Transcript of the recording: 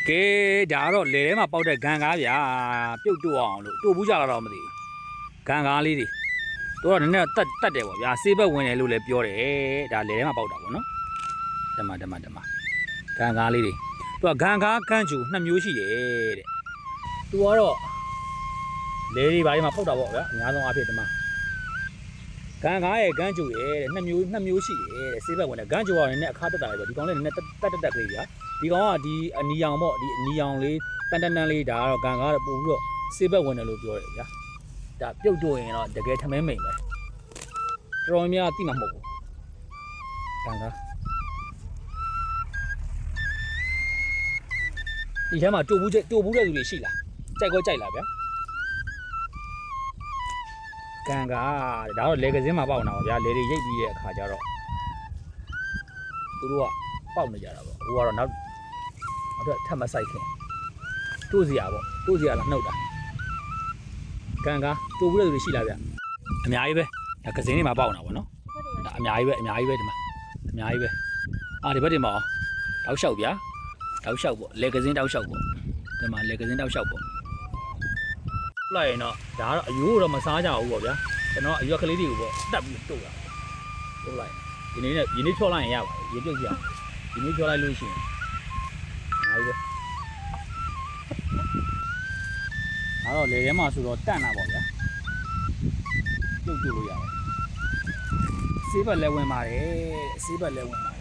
ကဲဒါတော့လေထဲမှာပေါက်တဲ့ဂန်ကားဗျာပြုတ်တို့အောင်လို့တို့ဘူးကြလာတော့မသိဘူးဂန်ကားလေးတွေတို့တော့နည်းနည်းတတ်တယ်ပေါ့ဗျာဆေးဘက်ဝင်တယ်လို့လည်းပြောတယ်ဒါလေထဲမှာပေါက်တာပေါ့နော်ဓမ္မဂန်ကားလေးတွေသူကဂန်ကားဂန်ချူ2မျိုးရှိတယ်တဲ့သူကတော့လေတွေဘာတွေမှာပေါက်တာပေါ့ဗျာအများဆုံးအဖြစ်ဒီမှာဂန်ကားရဲ့ဂန်ချူရဲ့တဲ့2မျိုးရှိတယ်တဲ့ဆေးဘက်ဝင်တယ်ဂန်ချူကလည်းနည်းနည်းအခါတက်တာလေဒီကောင်လေးနည်းနည်းတက်ကလေးဗျာဒီကောင်ကဒီအနီရောင်ပေါ့ဒီအနီရောင်လေးတန်လေးဒါကတော့ဂန်ကားတော့ပို့ပြီးတော့ဆေးဘက်ဝင်တယ်လို့ပြောတယ်ဗျာဒါပြုတ်တို့ရင်တော့တကယ်ထမင်းမိန်ပဲတော်များတိမှာမဟုတ်ဘူးဂန်ကားဒီထဲမှာတူဘူးတဲ့သူတွေရှိလားကြိုက်လားဗျာဂန်ကားဒါတော့လေကစင်းမှာပေါက်နေတာပါဗျာလေတွေရိတ်ပြီးတဲ့အခါကျတော့သူတို့ကပေါက်နေကြတာပေါ့အခုကတော့နောက်ထပ်မဆိုင်ခင်တို့စီရပေါ့တို့စီရလားနှုတ်တာဂန်ကားတူဘူးတဲ့သူတွေရှိလားဗျအများကြီးပဲဒါကစင်းတွေမှာပေါက်နေတာပေါ့နော်ဒါအများကြီးပဲဒီမှာအများကြီးပဲဒီဘက်တွေမှာတောက်လျှောက်ဗျာတောက်လျှောက်ပေါ့လေကစင်းတောက်လျှောက်ပေါ့ဒီမှာလေကစင်းတောက်လျှောက်ပေါ့လိုက်ရင်တော့ဒါကတော့အယိုးတော့မစားကြဘူးပေါ့ဗျာကျွန်တော်အရွက်ကလေးတွေကိုပေါ့တက်ပြီးတုတ်တာတုတ်လိုက်ဒီနေ့ဖြောလိုက်ရင်ရပါတယ်ရေပြုတ်ပြဒီနေ့ဖြောလိုက်လို့ရှိရင်အားကြီးပဲအဲ့တော့လေထဲမှာဆိုတော့တန့်တာပေါ့ဗျာပြုတ်လို့ရတယ်ဆေးဘက်လည်းဝင်ပါတယ်ဆေးဘက်လည်းဝင်ပါ